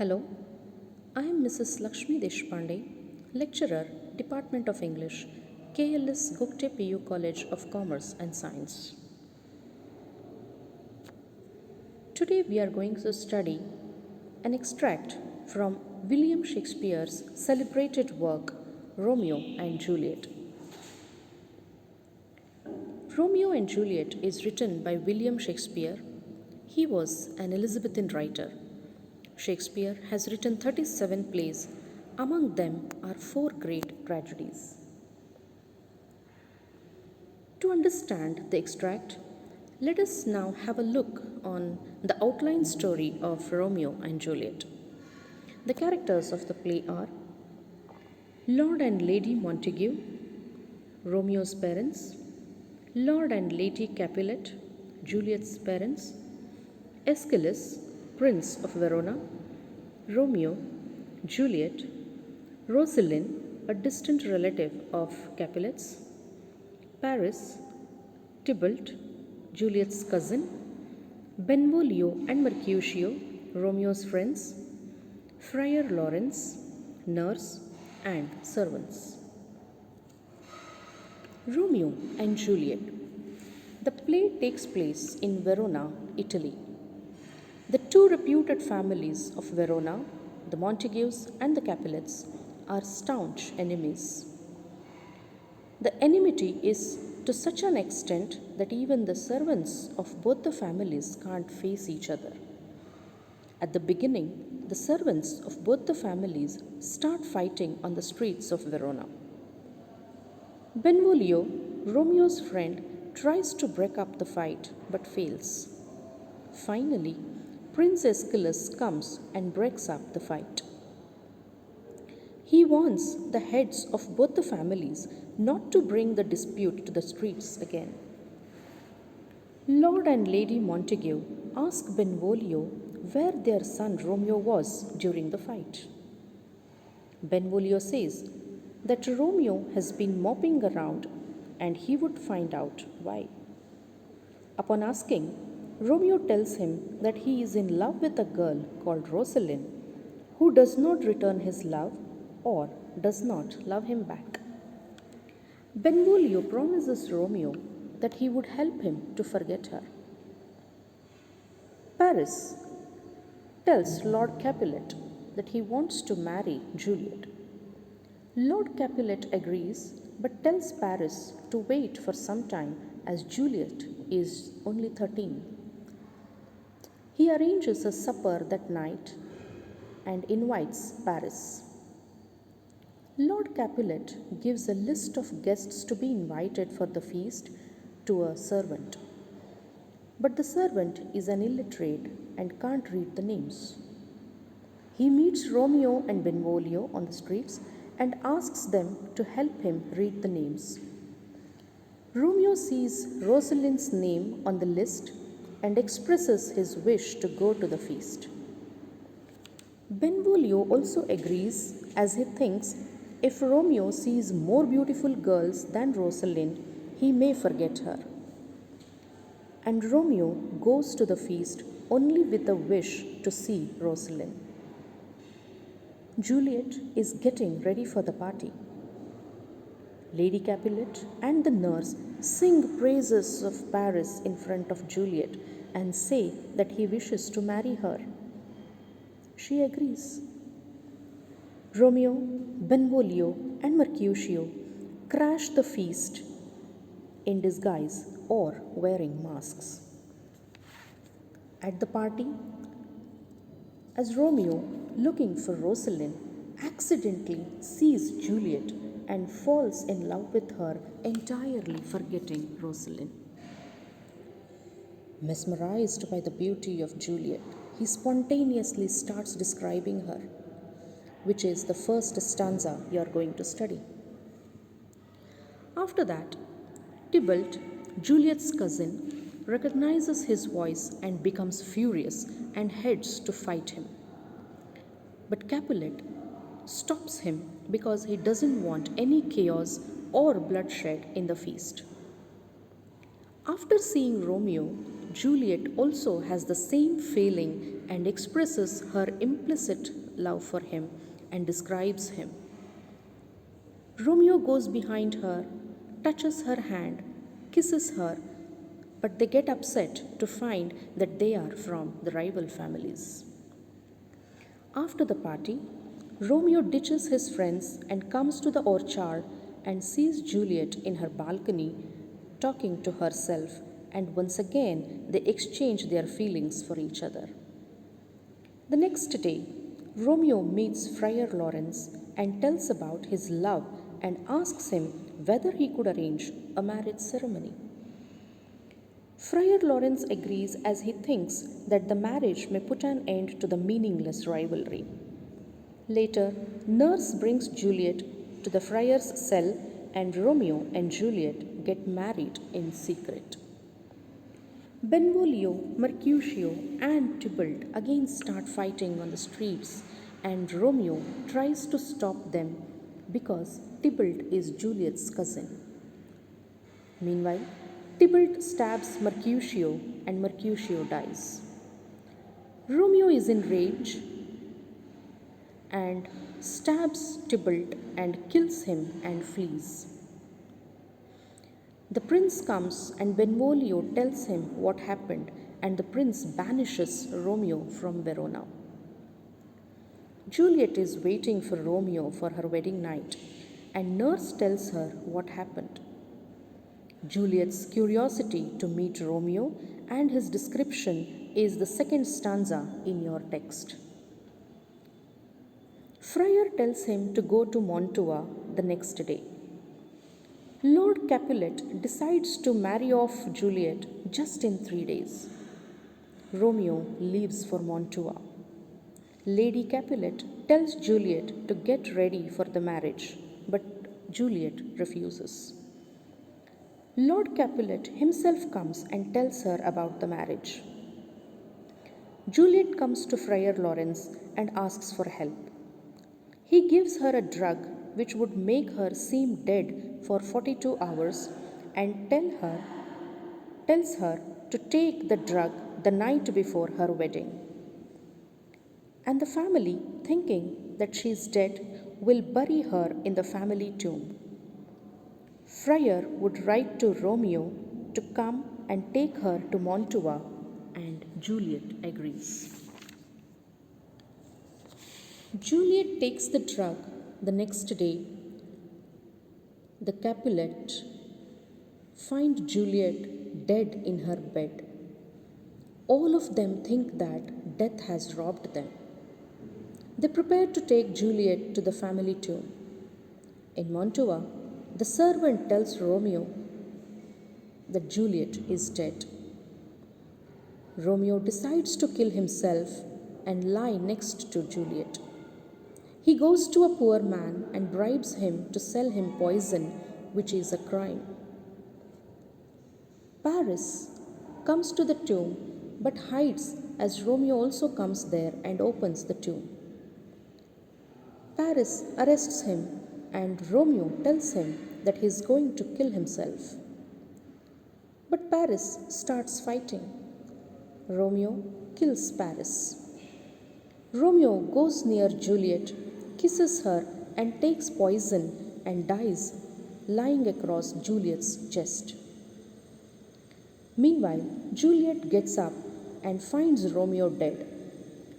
Hello, I am Mrs. Lakshmi Deshpande, lecturer, Department of English, KLS Gupte PU College of Commerce and Science. Today we are going to study an extract from William Shakespeare's celebrated work Romeo and Juliet. Romeo and Juliet is written by William Shakespeare. He was an Elizabethan writer. Shakespeare has written 37 plays. Among them are four great tragedies. To understand the extract, let us now have a look on the outline story of Romeo and Juliet. The characters of the play are Lord and Lady Montague, Romeo's parents, Lord and Lady Capulet, Juliet's parents, Aeschylus, Prince of Verona, Romeo, Juliet, Rosaline, a distant relative of Capulet's, Paris, Tybalt, Juliet's cousin, Benvolio and Mercutio, Romeo's friends, Friar Lawrence, nurse, and servants. Romeo and Juliet. The play takes place in Verona, Italy. The two reputed families of Verona, the Montagues and the Capulets, are staunch enemies. The enmity is to such an extent that even the servants of both the families can't face each other. At the beginning, the servants of both the families start fighting on the streets of Verona. Benvolio, Romeo's friend, tries to break up the fight but fails. Finally, Prince Aeschylus comes and breaks up the fight. He warns the heads of both the families not to bring the dispute to the streets again. Lord and Lady Montague ask Benvolio where their son Romeo was during the fight. Benvolio says that Romeo has been moping around and he would find out why. Upon asking, Romeo tells him that he is in love with a girl called Rosaline, who does not return his love or does not love him back. Benvolio promises Romeo that he would help him to forget her. Paris tells Lord Capulet that he wants to marry Juliet. Lord Capulet agrees but tells Paris to wait for some time as Juliet is only 13. He arranges a supper that night and invites Paris. Lord Capulet gives a list of guests to be invited for the feast to a servant. But the servant is an illiterate and can't read the names. He meets Romeo and Benvolio on the streets and asks them to help him read the names. Romeo sees Rosaline's name on the list and expresses his wish to go to the feast. Benvolio also agrees as he thinks if Romeo sees more beautiful girls than Rosaline, he may forget her. And Romeo goes to the feast only with a wish to see Rosaline. Juliet is getting ready for the party. Lady Capulet and the nurse sing praises of Paris in front of Juliet and say that he wishes to marry her. She agrees. Romeo, Benvolio, and Mercutio crash the feast in disguise or wearing masks. At the party, as Romeo, looking for Rosaline, accidentally sees Juliet and falls in love with her, entirely forgetting Rosaline. Mesmerized by the beauty of Juliet, he spontaneously starts describing her, which is the first stanza you are going to study. After that, Tybalt, Juliet's cousin, recognizes his voice and becomes furious and heads to fight him. But Capulet stops him because he doesn't want any chaos or bloodshed in the feast. After seeing Romeo, Juliet also has the same feeling and expresses her implicit love for him and describes him. Romeo goes behind her, touches her hand, kisses her, but they get upset to find that they are from the rival families. After the party, Romeo ditches his friends and comes to the orchard and sees Juliet in her balcony talking to herself, and once again they exchange their feelings for each other. The next day, Romeo meets Friar Lawrence and tells about his love and asks him whether he could arrange a marriage ceremony. Friar Lawrence agrees as he thinks that the marriage may put an end to the meaningless rivalry. Later, Nurse brings Juliet to the friar's cell and Romeo and Juliet get married in secret. Benvolio, Mercutio, and Tybalt again start fighting on the streets, and Romeo tries to stop them because Tybalt is Juliet's cousin. Meanwhile, Tybalt stabs Mercutio and Mercutio dies. Romeo is enraged and stabs Tybalt and kills him and flees. The prince comes and Benvolio tells him what happened, and the prince banishes Romeo from Verona. Juliet is waiting for Romeo for her wedding night, and Nurse tells her what happened. Juliet's curiosity to meet Romeo and his description is the second stanza in your text. Friar tells him to go to Mantua the next day. Lord Capulet decides to marry off Juliet just in 3 days. Romeo leaves for Mantua. Lady Capulet tells Juliet to get ready for the marriage, but Juliet refuses. Lord Capulet himself comes and tells her about the marriage. Juliet comes to Friar Lawrence and asks for help. He gives her a drug which would make her seem dead for 42 hours and tells her to take the drug the night before her wedding. And the family, thinking that she is dead, will bury her in the family tomb. Friar would write to Romeo to come and take her to Mantua, and Juliet agrees. Juliet takes the drug the next day. The Capulet find Juliet dead in her bed. All of them think that death has robbed them. They prepare to take Juliet to the family tomb. In Mantua, the servant tells Romeo that Juliet is dead. Romeo decides to kill himself and lie next to Juliet. He goes to a poor man and bribes him to sell him poison, which is a crime. Paris comes to the tomb but hides as Romeo also comes there and opens the tomb. Paris arrests him and Romeo tells him that he is going to kill himself. But Paris starts fighting. Romeo kills Paris. Romeo goes near Juliet, kisses her, and takes poison and dies lying across Juliet's chest. Meanwhile, Juliet gets up and finds Romeo dead.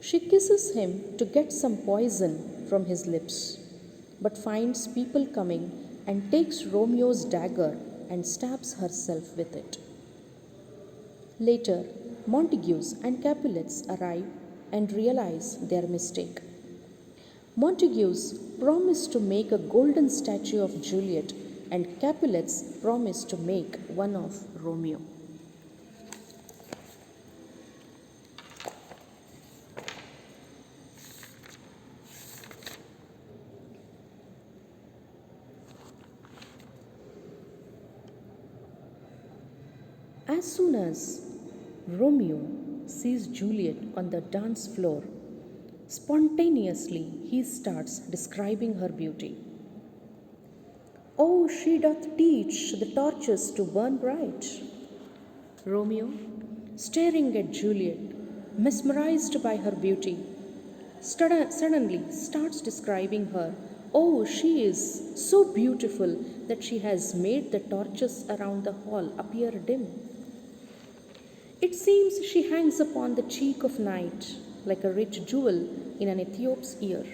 She kisses him to get some poison from his lips, but finds people coming and takes Romeo's dagger and stabs herself with it. Later, Montagues and Capulets arrive and realize their mistake. Montagues promise to make a golden statue of Juliet, and Capulets promise to make one of Romeo. As soon as Romeo sees Juliet on the dance floor, spontaneously he starts describing her beauty. Oh, she doth teach the torches to burn bright. Romeo, staring at Juliet, mesmerized by her beauty, suddenly starts describing her. Oh, she is so beautiful that she has made the torches around the hall appear dim. It seems she hangs upon the cheek of night like a rich jewel in an Ethiop's ear.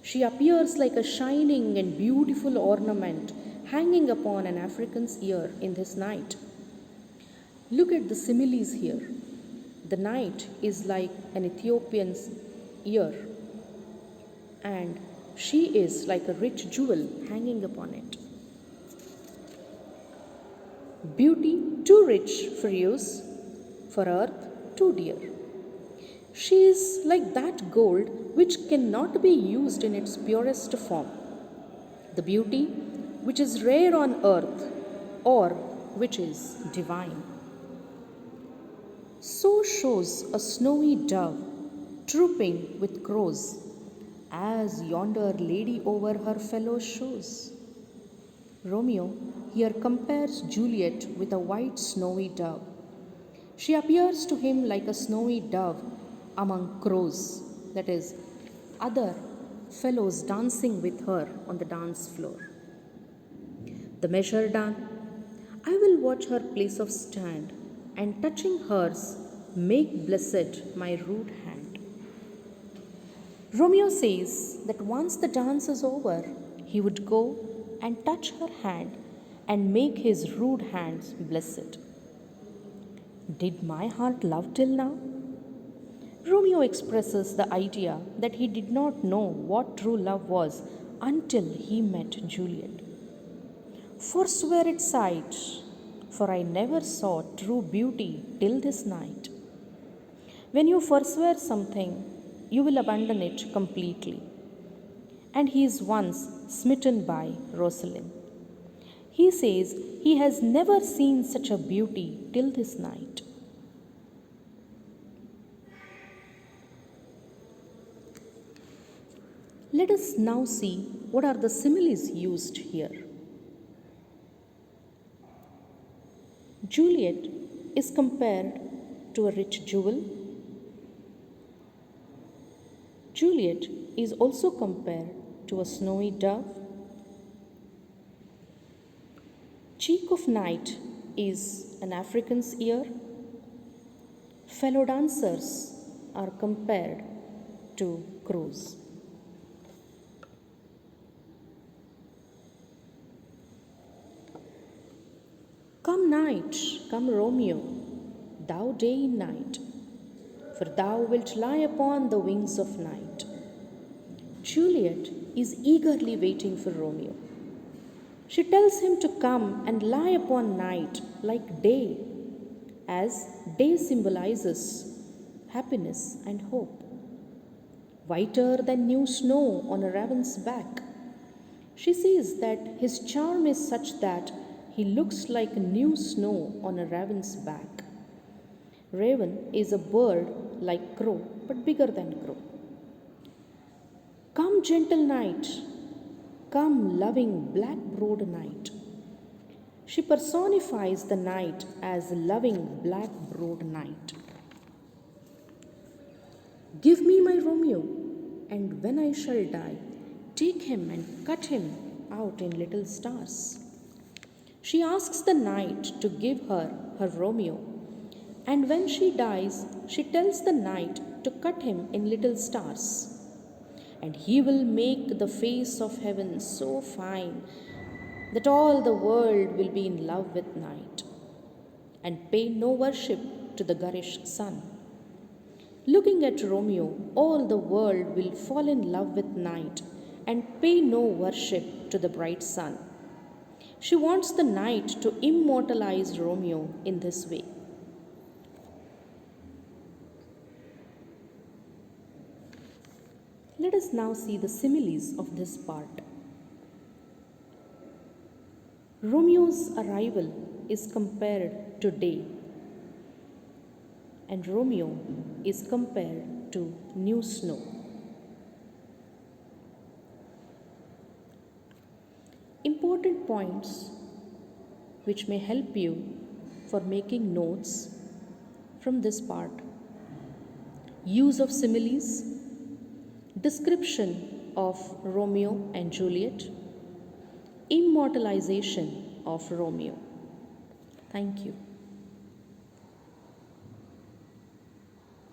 She appears like a shining and beautiful ornament hanging upon an African's ear in this night. Look at the similes here. The night is like an Ethiopian's ear, and she is like a rich jewel hanging upon it. Beauty too rich for use, for earth too dear. She is like that gold which cannot be used in its purest form, the beauty which is rare on earth or which is divine. So shows a snowy dove trooping with crows, as yonder lady over her fellows shows. Romeo here compares Juliet with a white snowy dove. She appears to him like a snowy dove among crows, that is, other fellows dancing with her on the dance floor. The measure done, I will watch her place of stand, and touching hers, make blessed my rude hand. Romeo says that once the dance is over, he would go and touch her hand and make his rude hands blessed. Did my heart love till now? Romeo expresses the idea that he did not know what true love was until he met Juliet. Forswear its sight, for I never saw true beauty till this night. When you forswear something, you will abandon it completely. And he is once smitten by Rosalind. He says he has never seen such a beauty till this night. Let us now see what are the similes used here. Juliet is compared to a rich jewel. Juliet is also compared to a snowy dove. Cheek of night is an African's ear. Fellow dancers are compared to crows. Come night, come Romeo, thou day in night, for thou wilt lie upon the wings of night. Juliet is eagerly waiting for Romeo. She tells him to come and lie upon night like day, as day symbolizes happiness and hope. Whiter than new snow on a raven's back, she sees that his charm is such that he looks like new snow on a raven's back. Raven is a bird like crow, but bigger than crow. Come, gentle night, come, loving black-browed night. She personifies the night as loving black-browed night. Give me my Romeo, and when I shall die, take him and cut him out in little stars. She asks the night to give her her Romeo, and when she dies, she tells the night to cut him in little stars. And he will make the face of heaven so fine that all the world will be in love with night, and pay no worship to the garish sun. Looking at Romeo, all the world will fall in love with night and pay no worship to the bright sun. She wants the night to immortalize Romeo in this way. Let us now see the similes of this part. Romeo's arrival is compared to day, and Romeo is compared to new snow. Important points which may help you for making notes from this part. use of similes, description of Romeo and Juliet, immortalization of Romeo. Thank you.